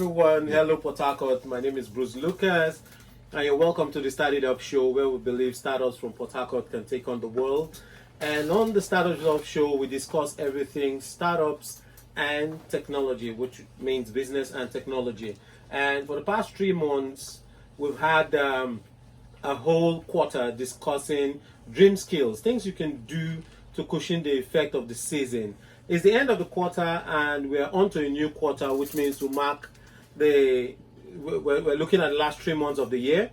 everyone. Hello, Port Harcourt. My name is Bruce Lucas, and you're welcome to the STARTITUP show, where we believe startups from Port Harcourt can take on the world. And on the STARTITUP show, we discuss everything startups and technology, which means business and technology. And for the past 3 months, we've had a whole quarter discussing dream skills, things you can do to cushion the effect of the season. It's the end of the quarter, and we're on to a new quarter, which means to mark we're looking at the last 3 months of the year.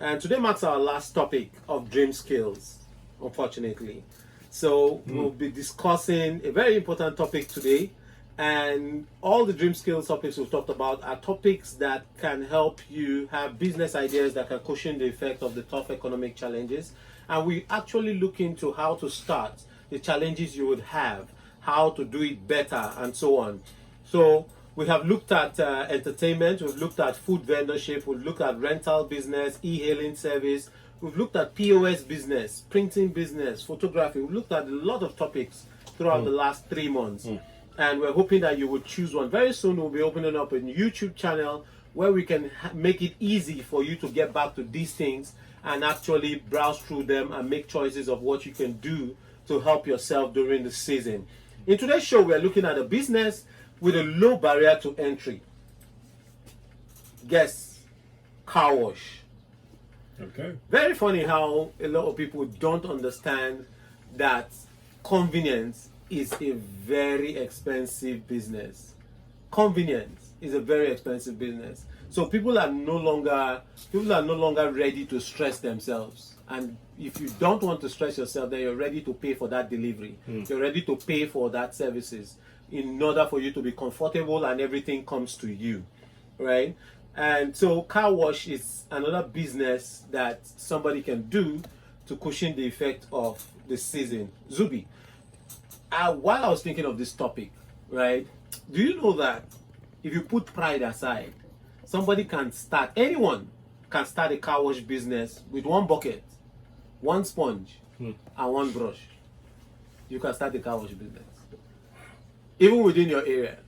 And today marks our last topic of dream skills, unfortunately. So we'll be discussing a very important topic today. And all the dream skills topics we've talked about are topics that can help you have business ideas that can cushion the effect of the tough economic challenges. And we actually look into how to start the challenges you would have, how to do it better, and so on. So we have looked at entertainment, we've looked at food vendorship, we've looked at rental business, e-hailing service, we've looked at POS business, printing business, photography. We've looked at a lot of topics throughout the last 3 months. And we're hoping that you would choose one. Very soon we'll be opening up a YouTube channel where we can make it easy for you to get back to these things and actually browse through them and make choices of what you can do to help yourself during the season. In today's show, we're looking at a business with a low barrier to entry. Guess, car wash. Okay. Very funny how a lot of people don't understand that convenience is a very expensive business. Convenience is a very expensive business. So people are no longer ready to stress themselves. And if you don't want to stress yourself, then you're ready to pay for that delivery. You're ready to pay for that services in order for you to be comfortable and everything comes to you, right? And so car wash is another business that somebody can do to cushion the effect of the season. Zubi, while I was thinking of this topic, right, do you know that if you put pride aside, anyone can start a car wash business with one bucket, one sponge, and one brush. You can start a car wash business. Even within your area.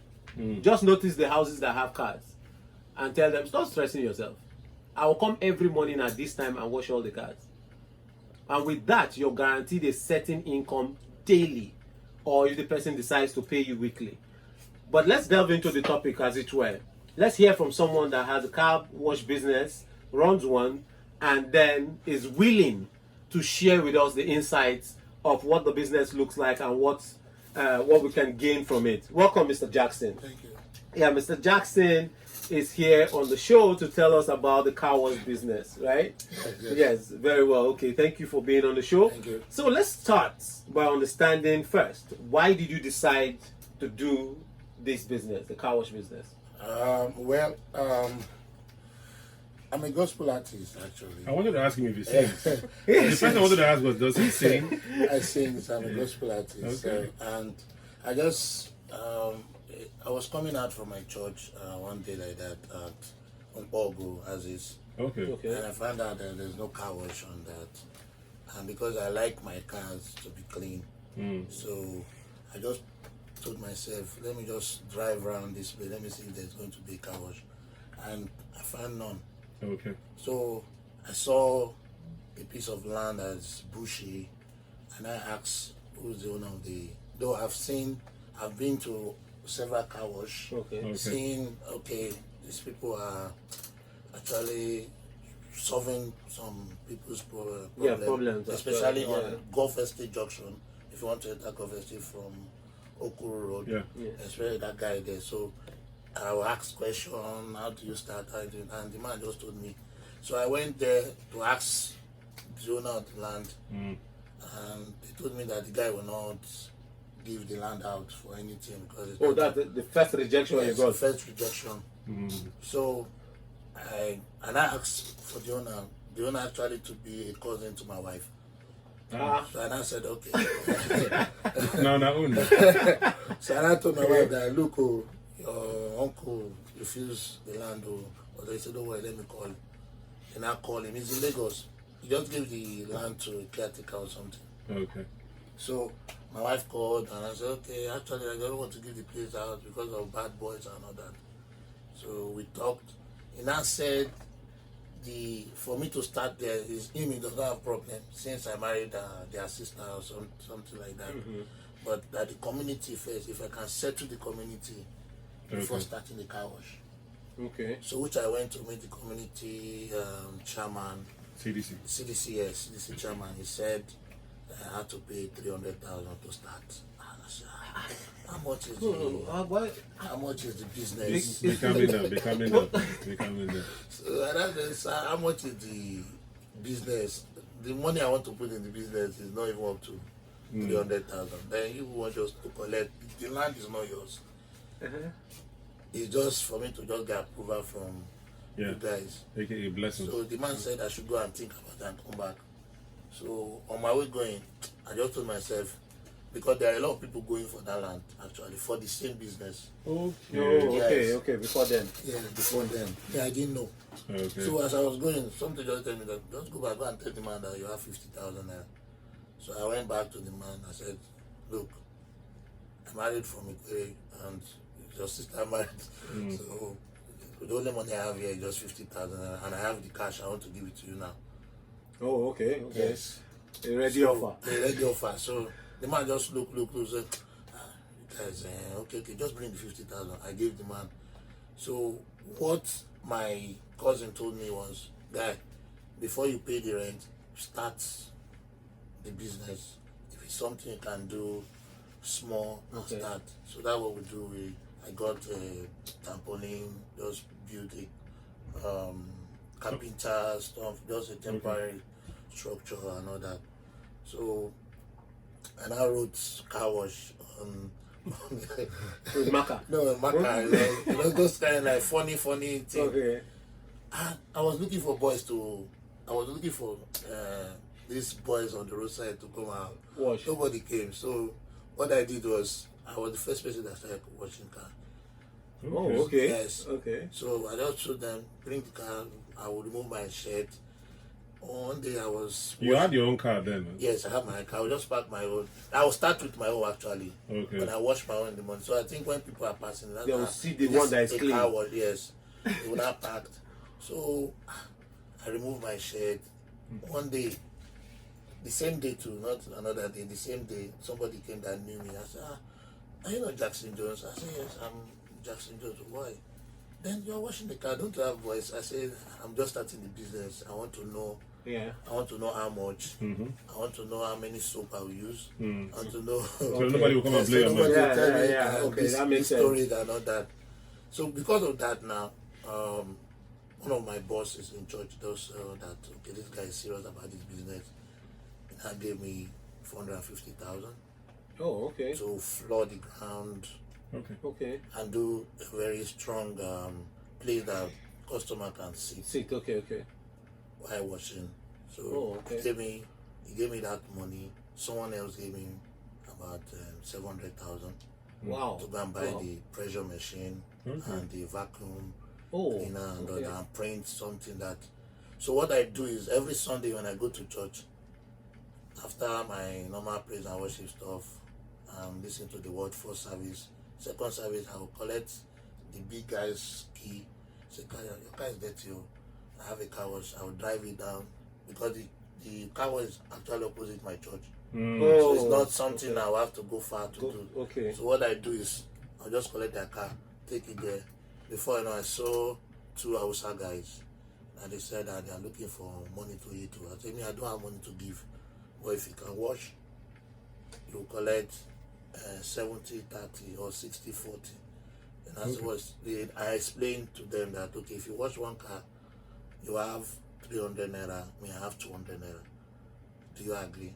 Just notice the houses that have cars and tell them, stop stressing yourself. I will come every morning at this time and wash all the cars. And with that, you're guaranteed a certain income daily, or if the person decides to pay you weekly. But let's delve into the topic as it were. Let's hear from someone that has a car wash business, runs one, and then is willing to share with us the insights of what the business looks like and what we can gain from it. Welcome, Mr. Jackson. Thank you. Yeah, Mr. Jackson is here on the show to tell us about the car wash business, right? Yes, very well. Okay, thank you for being on the show. Thank you. So let's start by understanding first, why did you decide to do this business, the car wash business? I'm a gospel artist, actually. I wanted to ask him if he sings. The person I wanted to ask was, does he sing? I sing, so I'm a gospel artist. Okay. And I just, I was coming out from my church one day like that on Pogo, as is. Okay. And I found out that there's no car wash on that. And because I like my cars to be clean, so I just told myself, let me just drive around this place, let me see if there's going to be a car wash. And I found none. Okay. So I saw a piece of land that's bushy, and I asked who's the owner of though I've been to several car wash, seeing, these people are actually solving some people's problems, especially on Gulf Estate Junction. If you want to enter Gulf Estate from Okuru Road, especially that guy there. So I will ask question, how do you start? And the man just told me. So I went there to ask the owner of the land, and they told me that the guy will not give the land out for anything because that's the first rejection you got. The first rejection. So I asked for the owner actually to be a cousin to my wife. So and I said, okay. No. So I told my wife that, look, your uncle refused the land, but they said, don't worry, let me call him. And I call him. He's in Lagos. He just gave the land to a caretaker or something. Okay. So my wife called and I said, okay, actually I don't want to give the place out because of bad boys and all that. So we talked. He now said for me to start there is him, he does not have problem since I married their sister or something like that. But that the community first, if I can settle the community before starting the car wash. Okay. So which I went to meet the community chairman. CDC, yes, CDC chairman. He said I had to pay 300,000 to start. And I said, how much is how much is the business? Becoming that. So how much is the business? The money I want to put in the business is not even up to 300,000. Then you want just to collect. The land is not yours. It's just for me to just get approval from you guys. A blessing. So the man said I should go and think about it and come back. So on my way going, I just told myself, because there are a lot of people going for that land actually for the same business. Okay, before then. Yeah, before then. Yeah, I didn't know. Okay. So as I was going, something just told me that just go back and tell the man that you have 50,000 there. So I went back to the man. I said, look, I'm married from Ikwere and your sister married. So the only money I have here is just 50,000 and I have the cash. I want to give it to you now. Oh, okay. Yes. A ready offer. A ready offer. So the man just look, said, guys, okay, just bring the 50,000. I gave the man. So what my cousin told me was, guy, before you pay the rent, start the business. If it's something you can do small, start. So that's what we do. I got a trampoline, just built a carpenter stuff, just a temporary structure and all that. So, and I wrote car wash on with marker. No, marker. Those kind of like funny thing. Okay. I was looking for boys I was looking for these boys on the roadside to come out. Wash. Nobody came. So what I did was I was the first person that started washing car. Oh, okay. Yes. Okay. So I just told them, bring the car. I will remove my shirt. One day I was. You had your own car then? Yes, I have my car. I will just park my own. I will start with my own actually. Okay. When I wash my own in the morning. So I think when people are passing, they will see the one that is clean. Car wash, yes. They will not packed. So I removed my shirt. One day, the same day too, not another day, the same day, somebody came that knew me. I said, are you not Jackson Jones? I said, yes, I'm Jackson Jones. Why? Then you're washing the car, don't you have voice? I said, I'm just starting the business. I want to know. Yeah. I want to know how much. I want to know how many soap I will use. I want to know. So nobody will come and play your nobody money. will tell me Okay, that makes sense. stories and all that. So because of that now, one of my bosses in church does that. Okay, this guy is serious about his business. He now gave me 450,000. Oh, okay. To floor the ground. Okay. And do a very strong place that customer can sit. Okay. While watching. So he gave me that money. Someone else gave me about 700,000. Wow. To go and buy the pressure machine and the vacuum cleaner and print something that. So what I do is every Sunday when I go to church, after my normal praise and worship stuff, listen to the word for service. Second service, I will collect the big guy's key. Say, your car is dirty. I have a car wash. I will drive it down because the car wash is actually opposite my church. So it's not something I will have to go far to do. Okay. So what I do is I'll just collect their car, take it there. Before I saw two Hausa guys and they said that they are looking for money to eat. I told me I don't have money to give. But if you can wash, you collect 70-30 or 60-40. And I explained to them that okay, if you wash one car, you have 300 naira, me I have 200 naira. Do you agree?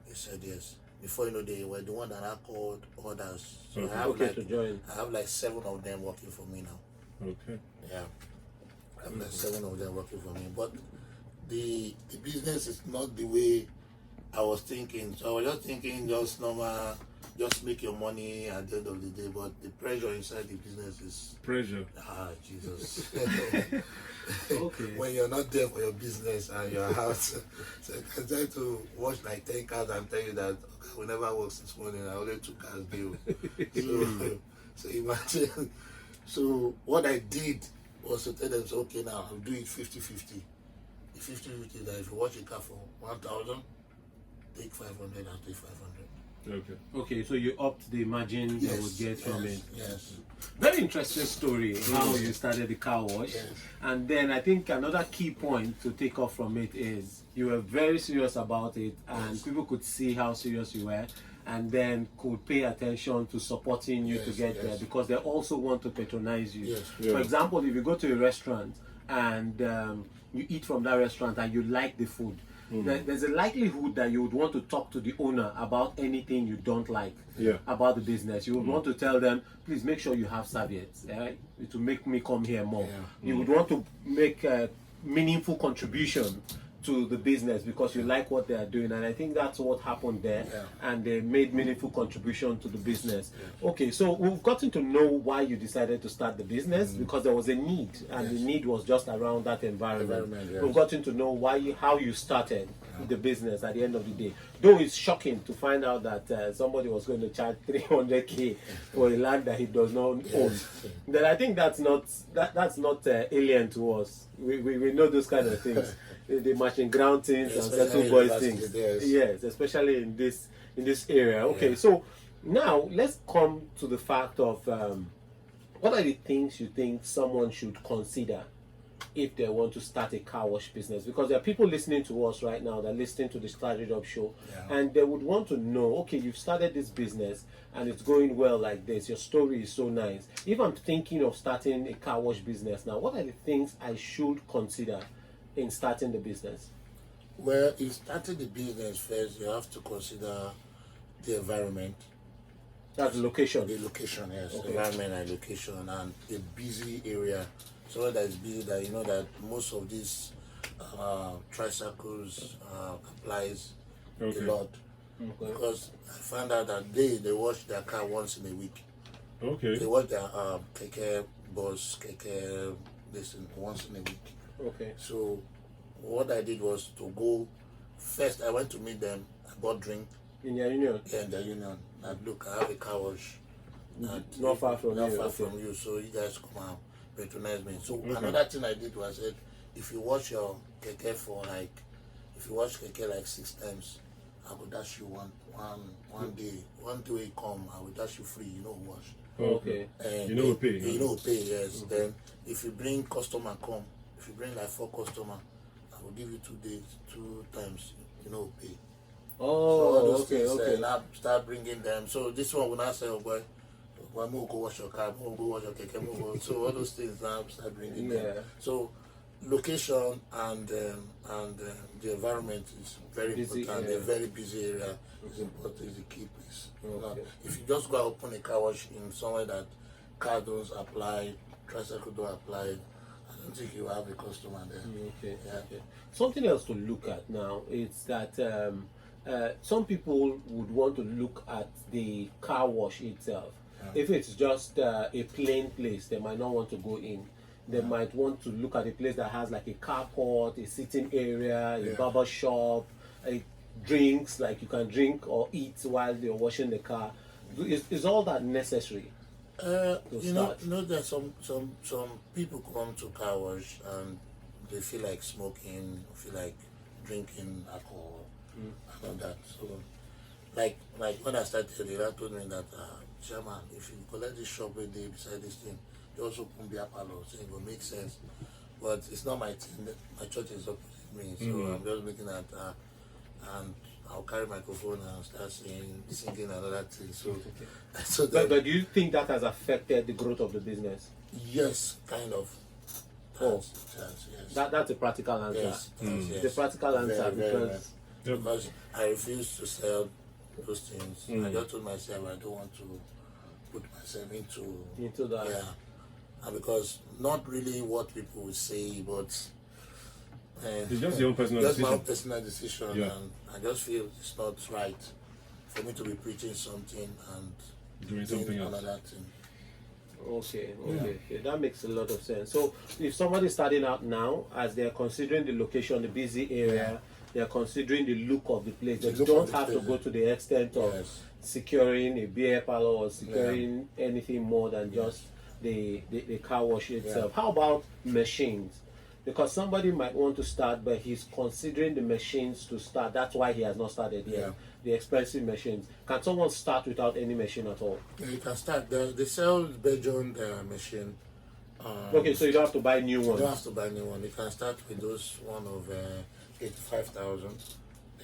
They said yes. Before you know, they were the one that I called others. So I have like 7 of them working for me now. Okay. Yeah. I have like 7 of them working for me. But the business is not the way I was thinking. So I was just thinking just normal, just make your money at the end of the day. But the pressure inside the business is... Pressure. Jesus. Okay. When you're not there for your business and your house. So I can try to wash like 10 cars and tell you that okay, we never worked this morning. I only 2 cars bill. So imagine. So what I did was to tell them, so, okay, now I'll do it 50-50. The 50-50 that if you watch a car for 1,000, take 500, I'll take 500. Okay. Okay, so you upped the margin you would get from it. Yes. Very interesting story how you started the car wash. Yes. And then I think another key point to take off from it is you were very serious about it, and people could see how serious you were, and then could pay attention to supporting you to get there, because they also want to patronize you. Yes. For example, if you go to a restaurant and you eat from that restaurant and you like the food, there's a likelihood that you would want to talk to the owner about anything you don't like about the business. You would want to tell them, please make sure you have serviettes, it will make me come here more. You would want to make a meaningful contribution to the business because you like what they are doing, and I think that's what happened there. And they made meaningful contribution to the business. Okay, so we've gotten to know why you decided to start the business, because there was a need, and the need was just around that environment. We've gotten to know how you started the business at the end of the day. Though it's shocking to find out that somebody was going to charge 300K for a land that he does not own. Then I think that's not alien to us. We know those kind of things. The machine ground things and settle boys things. Yes, especially in this area. Okay, so now let's come to the fact of what are the things you think someone should consider if they want to start a car wash business? Because there are people listening to us right now that are listening to the STARTITUP show, and they would want to know, okay, you've started this business and it's going well like this, your story is so nice. If I'm thinking of starting a car wash business now, what are the things I should consider in starting the business? Well, in starting the business first, you have to consider the environment. That's the location. The location, yes. Okay. Environment and location, and a busy area. So that is busy, that you know that most of these tricycles applies a lot. Okay. Because I found out that they wash their car once in a week. Okay. They wash their keke bus, keke once in a week. Okay. So what I did was to go first. I went to meet them. I bought drink. In your union? Yeah, in the union. And look, I have a car wash. Not far from you. So you guys come out, patronize me. So another thing I did was said, if you wash your keke if you wash keke like 6 times, I will dash you one day. One day you come, I will dash you free. You know wash. Okay. And you know pay. You know pay, yes. Then if you bring customer come, if you bring like 4 customers, I will give you 2 days, 2 times, you know pay. Oh, so okay. Now start bringing them. So this one will not say, oh boy, when we go wash your car, we go wash your keke, so all those things now start bringing them. So location and the environment is very important. A very busy area is important. Is the key place. Now, if you just go and open a car wash in somewhere that car don't apply, tricycle don't apply, I don't think you have a customer there. Okay. Something else to look at now is that some people would want to look at the car wash itself. If it's just a plain place, they might not want to go in. They might want to look at a place that has like a carport, a sitting area, a barber shop, drinks, like you can drink or eat while you're washing the car. Is all that necessary? You know that some people come to car wash and they feel like smoking, feel like drinking alcohol, and all that. So, like when I started, they told me that, Chairman, if you collect this shop a day beside this thing, you also put beer parlor, so it will make sense. But it's not my thing. My church is opposite me, so I'm just looking at and I'll carry microphone and start singing another thing. So but do you think that has affected the growth of the business? Yes, kind of. Yes. That's a practical answer. Yes. The practical answer, because I refuse to sell those things. I just told myself I don't want to put myself into that. Yeah. And because not really what people will say, but it's just your own personal decision. Just my own personal decision, and I just feel it's not right for me to be preaching something and doing something else. Another thing. Okay, that makes a lot of sense. So if somebody's starting out now, as they're considering the location, the busy area, they're considering the look of the place, they don't have to go to the extent of securing a beer parlor or securing anything more than just the car wash itself. How about machines? Because somebody might want to start, but he's considering the machines to start. That's why he has not started yet. Yeah. The expensive machines. Can someone start without any machine at all? Yeah, you can start. They sell Belgian machine. Okay, so you don't have to buy new You ones. don't have to buy new one. You can start with those one of 85,000.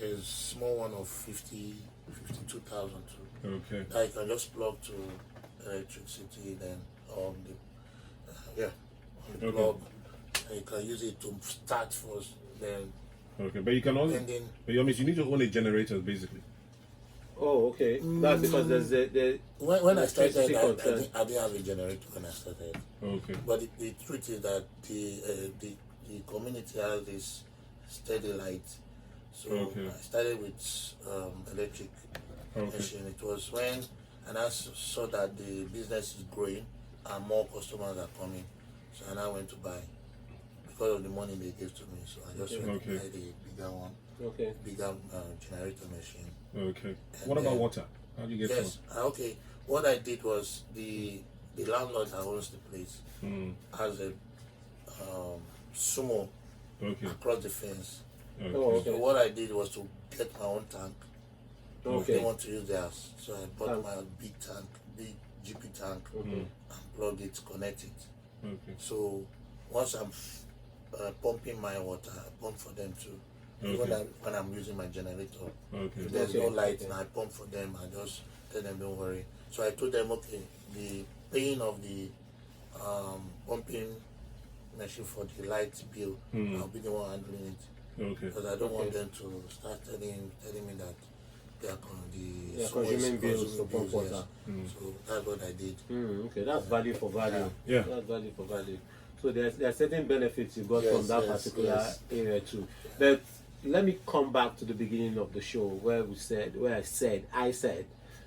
There's small one of 52,000 too. Okay. That you can just plug to electricity, then on the Okay. plug. You can use it to start first, then Okay, but you can only. depending. But you need to own a generator, basically. Oh, okay. That's because there's the When I started, electricity I concern. didn't have a generator when I started. Okay. But the truth is that the community has this steady light. So Okay. I started with electric Okay. machine. It was when and I saw that the business is growing and more customers are coming. So I went to buy because of the money they gave to me. So I just went to Okay. buy the bigger one, Okay. bigger generator machine. Okay. And What about then- water? How do you get Yes. Okay. What I did was the landlord that owns the place water? has a sumo Okay. across the fence. Okay. Oh, okay. So what I did was to get my own tank. I Okay. didn't want to use theirs, so I bought Tank. my big tank, big GP tank, Mhm. and plug it, connect it. Okay. So once I'm pumping my water, I pump for them too. Okay. Even when I'm using my generator, Okay. if there's no Okay, light okay. and I pump for them, I just tell them don't worry. So I told them, okay, the paying of the pumping machine for the light bill, Hmm. I'll be the one handling it Okay. because I don't want Okay. them to start telling me that they are Yeah, so much consuming bills to consuming pump bills, water. yes. So that's what I did. Okay, that's value for value. Yeah. That's value for value. So there are certain benefits you got Yes, from that yes, particular yes. area too. But let me come back to the beginning of the show where I said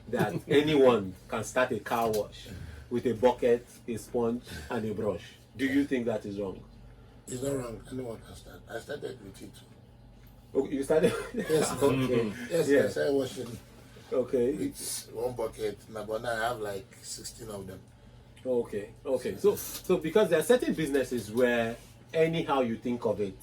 that anyone can start a car wash with a bucket, a sponge, and a brush. Do you think that is wrong? It's not wrong. Anyone can start. I started with it. Okay, you started. Yes, Okay. yes, Yeah. yes. I washing Okay. with one bucket. Now, but now I have like 16 of them. Okay. Okay. So because there are certain businesses where anyhow you think of it,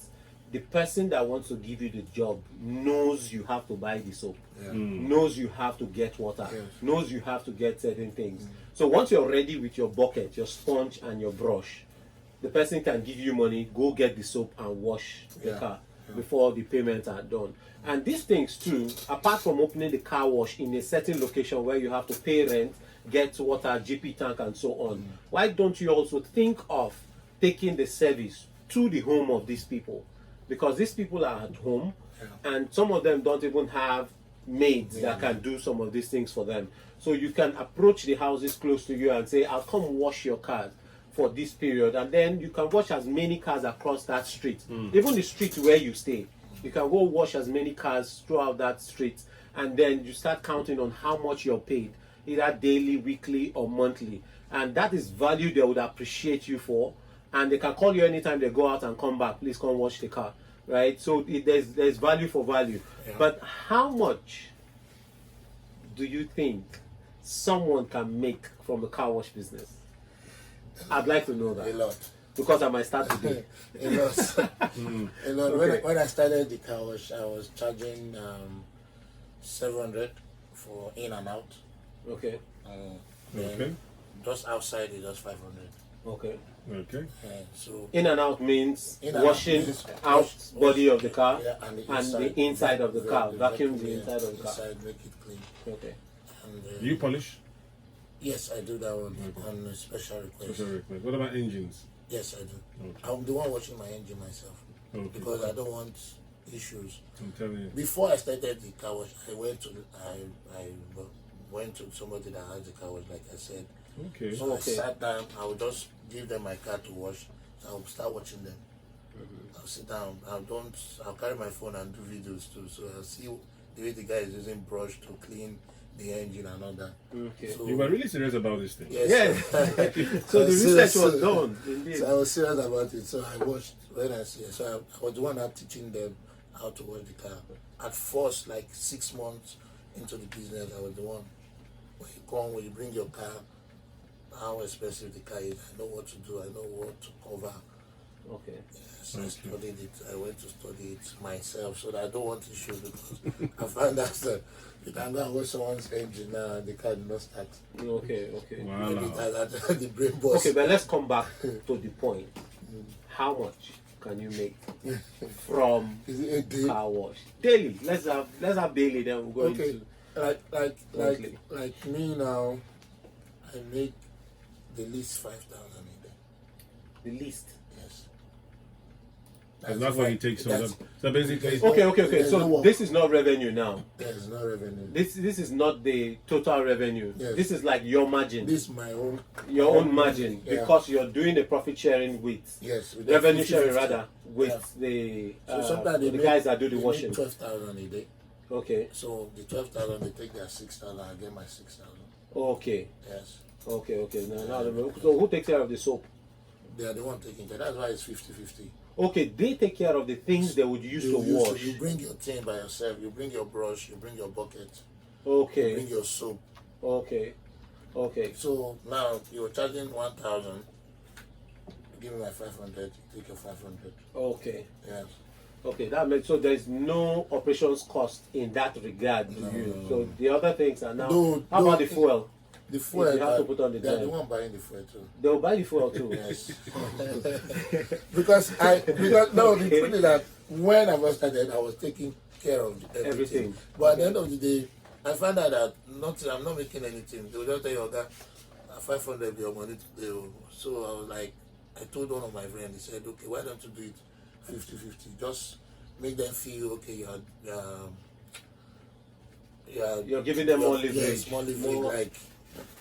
the person that wants to give you the job knows you have to buy the soap, Yeah. knows you have to get water, Yes. knows you have to get certain things. So once you're ready with your bucket, your sponge, and your brush, the person can give you money, go get the soap and wash the Yeah. car before the payments are done. And these things too, apart from opening the car wash in a certain location where you have to pay rent, get water, GP tank, and so on, why don't you also think of taking the service to the home of these people? Because these people are at home, and some of them don't even have maids that can do some of these things for them. So you can approach the houses close to you and say, I'll come wash your car for this period, and then you can wash as many cars across that street, even the street where you stay. You can go wash as many cars throughout that street, and then you start counting on how much you're paid, either daily, weekly, or monthly. And that is value they would appreciate you for. And they can call you anytime they go out and come back. Please come wash the car, right? So there's value for value. Yeah. But how much do you think someone can make from the car wash business? I'd like to know A that lot. because I might start today. A lot. A lot. Okay. When I started the car wash, I was charging 700 for in and out. Okay, Then Okay. just outside is just 500. okay. Okay. So In and out means In and out washing means out wash- body of the car yeah, and the inside of the car, vacuum the inside of the car. Inside, make it clean. Okay. And, Do you polish? yes, I do that one Okay. on a special request. Special request. What about engines? Yes, I do. Okay. I'm the one washing my engine myself Okay. because I don't want issues. I'm telling you. Before I started the car wash, I went to somebody that has the car wash, like I said. Okay. So Okay. I sat down. I would just give them my car to wash. So I will start watching them. I'll sit down. I'll carry my phone and do videos too. So I'll see the way the guy is using brush to clean the engine and all that. Okay. So, You were really serious about this thing. yes. Yes. So the Serious. research was done, indeed. So I was serious about it. So I watched when I see it. So I was the one out teaching them how to wash the car. At first, like 6 months into the business, I was the one. When you bring your car, how expensive the car is. I know what to do. I know what to cover. Okay. Yes, I studied it. I went to study it myself, so that I don't want issues because I found out that you can go and watch someone's engine now and the car did not start. Okay. Okay. Wow. Maybe that the brain boss. Okay, but let's come back to the point. How much can you make from Is it a day? car wash daily? Let's have daily. Then we'll go Okay. into monthly. Like me now, I make the least 5,000 a day. The least. Yes. And that's what it takes. So basically, Okay. There's So no work. this is not revenue now. There's no revenue. This is not the total revenue. Yes. This is like your margin. This is my own. Your own margin, Yeah. because you're doing the profit sharing with Yes. With revenue the sharing 50-50. rather with Yeah. the So sometimes they the make- guys that do the they washing. make 12,000 a day. Okay. So the 12,000, they take their 6,000. I get my 6,000. Okay. Yes. Okay. Now, so who takes care of the soap? They are the one taking care. That's why it's 50-50. Okay, they take care of the things they would use to wash. You bring your thing by yourself. You bring your brush. You bring your bucket. You Okay. bring your soap. Okay. So now you're charging 1,000. Give me my 500. You take your 500. Okay. Yes. Okay, that makes so there's no operations cost in that regard to you. So the other things are now. How about the fuel? The fuel, you have to put on the they're tank. the one buying the fuel too. They'll buy the fuel too. Yes. because no, the truth is that when I was started, I was taking care of everything. But at the end of the day, I found out that I'm not making anything. They will just tell you, okay, 500 your money today. So I was like, I told one of my friends, he said, okay, why don't you do it 50-50? Just make them feel okay. You're giving them more leverage. Yes, more leverage. Like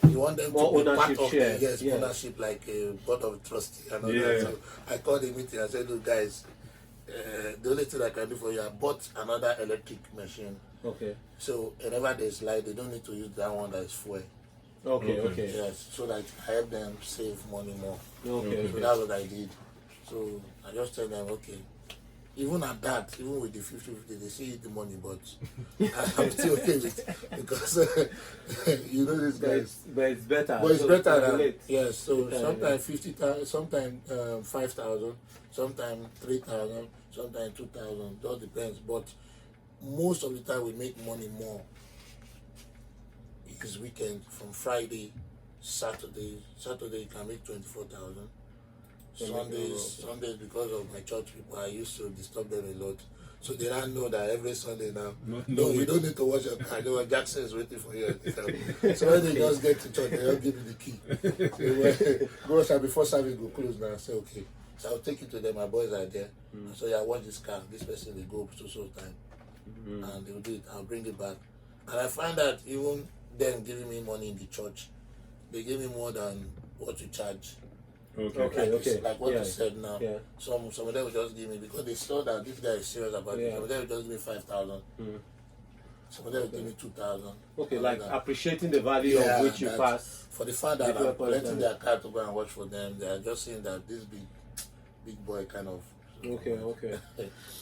you want them more to be part ownership of share. the Yeah. ownership, like a board of trustee and all Yeah. that. So I called a meeting. I said, look, guys, the only thing I can do for you, I bought another electric machine. Okay. So whenever there's light, they don't need to use that one that is fuel. Okay. Yes, so that I help them save money more. Okay. So that's what I did. So I just tell them, okay. Even at that, even with the 50-50, they see the money, but I'm still okay with it because you know this guys. But it's better. But it's So better than relate. yes. So Better, sometimes 50,000, sometimes 5,000, sometimes 3,000, sometimes 2,000. Just depends. But most of the time we make money more. It's weekend from Friday, Saturday. Saturday you can make 24,000. Sundays because of my church people, I used to disturb them a lot. So they don't know that every Sunday now. No, we don't need to watch your car. No, Jackson is waiting for you at the time. So when they just get to church, they don't give you the key. Go before service go close now. I say okay. So I'll take it to them. My boys are there. So yeah, watch this car. This person will go so time, and they'll do it. I'll bring it back, and I find that even them giving me money in the church, they give me more than what you charge. Okay. Like what you said now. Yeah. Some of them will just give me because they saw that this guy is serious about it. Some of them will just give me 5,000. Some of them will give me 2,000. Okay, like appreciating the value of which you pass. For the fact that I'm collecting their car to go and watch for them, they are just saying that this big boy kind of.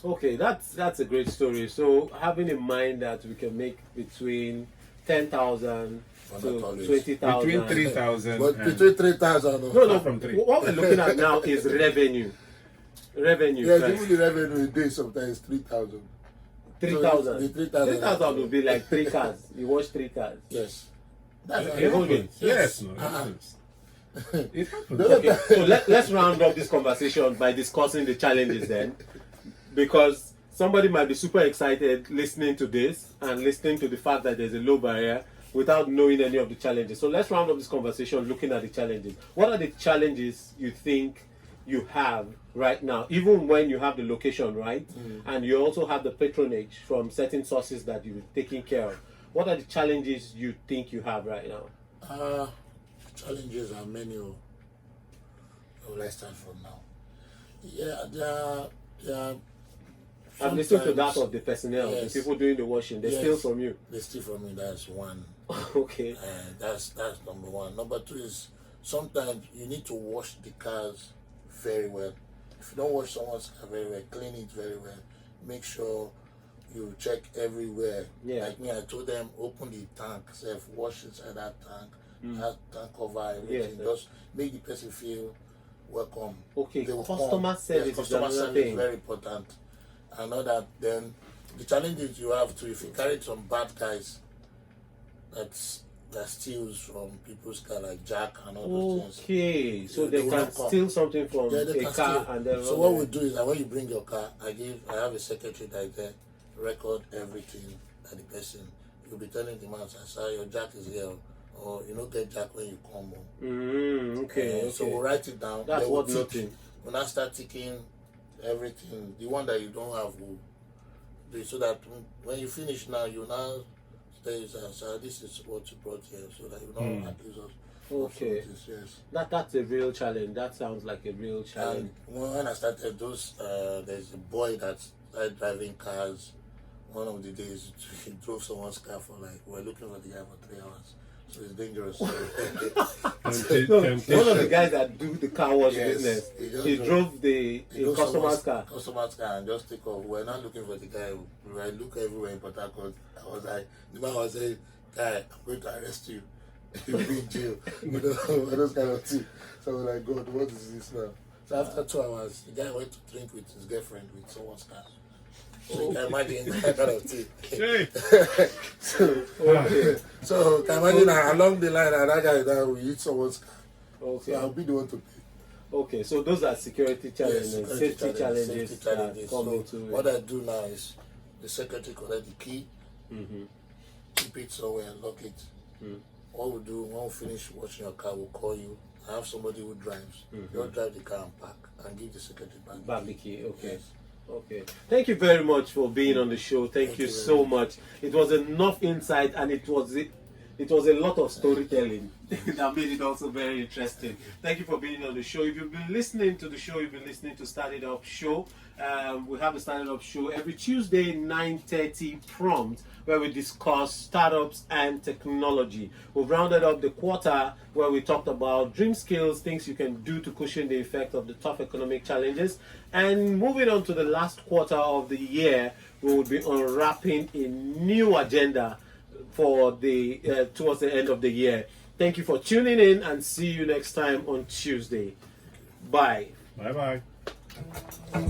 Okay. That's a great story. So having in mind that we can make between 10,000 to 20,000. Between 3,000. But between 3,000. No. from 3. What we're looking at now is revenue. Revenue. Yes, first. even the revenue a day sometimes 3,000. 3,000. The 3,000. 3,000 would be like 3 cars. You watch 3 cars. Yes. That's It happens. Yes. No, it Uh-huh. happens. It happens. Okay, so let's round up this conversation by discussing the challenges then, because somebody might be super excited listening to this and listening to the fact that there's a low barrier without knowing any of the challenges. So let's round up this conversation looking at the challenges. What are the challenges you think you have right now, even when you have the location right, and you also have the patronage from certain sources that you're taking care of? What are the challenges you think you have right now? Challenges are many. Let's start from now. Yeah, there are I've listened to sometimes- that of the personnel, Yes. the people doing the washing. They Yes. steal from you. They steal from me. That's one. Okay. That's number one. Number two is sometimes you need to wash the cars very well. If you don't wash someone's car very well, clean it very well. Make sure you check everywhere. Yeah. Like me, I told them open the tank, wash inside that tank, hand cover, everything. Yes, Just make the person feel welcome. Okay, They will customer come. service Yes, is customer another service thing. is very important. I know that. Then the challenges you have to, if you carry some bad guys that steals from people's car, like jack and all those things. Okay, so Yeah, they will can not come. steal something from Yeah, they a can car steal. and then So run what away. we do is that when you bring your car, I have a secretary that is there, record everything that the person. You'll be telling the man, sir, your jack is here, or you don't get jack when you come home. Okay, So we'll write it down. That's Then we'll what noting. We'll now start ticking everything. The one that you don't have will do it, so that when you finish now, you now say, sir, this is what you brought here, so that you don't accuse us. Okay. This, yes. That's a real challenge. That sounds like a real challenge. And when I started those, there's a boy that started driving cars. One of the days, he drove someone's car for like, we're looking for the guy for 3 hours. So it's dangerous. One of the guys that do the car wash business, he drove a customer's car. Customer's car and just take off. We're not looking for the guy. We were looking everywhere in Port Harcourt. I was like, the man was saying, guy, I'm going to arrest you. You'll be in jail. You know, those kind of things. So I was like, God, what is this now? So after 2 hours, the guy went to drink with his girlfriend with someone's car. So you can imagine that kind of thing. So can imagine along the line, and that guy now will hit someone's car. Okay. So I'll be the one to pay. Okay, so those are security challenges, Yes, safety challenges safety that challenges. come So into what it. I do now is the secretary collect the key, keep it somewhere and lock it. What we do when we finish washing your car, we'll call you. I have somebody who drives. You'll drive the car and park and give the secretary back the key. Okay. Yes. Okay. Thank you very much for being on the show. Thank you so much. It was enough insight, and it was a lot of storytelling that made it also very interesting. Thank you for being on the show. If you've been listening to the show, you've been listening to Started Up Show. We have a Started Up Show every Tuesday, 9:30 prompt, where we discuss startups and technology. We've rounded up the quarter where we talked about dream skills, things you can do to cushion the effect of the tough economic challenges. And moving on to the last quarter of the year, we will be unwrapping a new agenda for the towards the end of the year. Thank you for tuning in, and see you next time on Tuesday. Bye. Bye bye.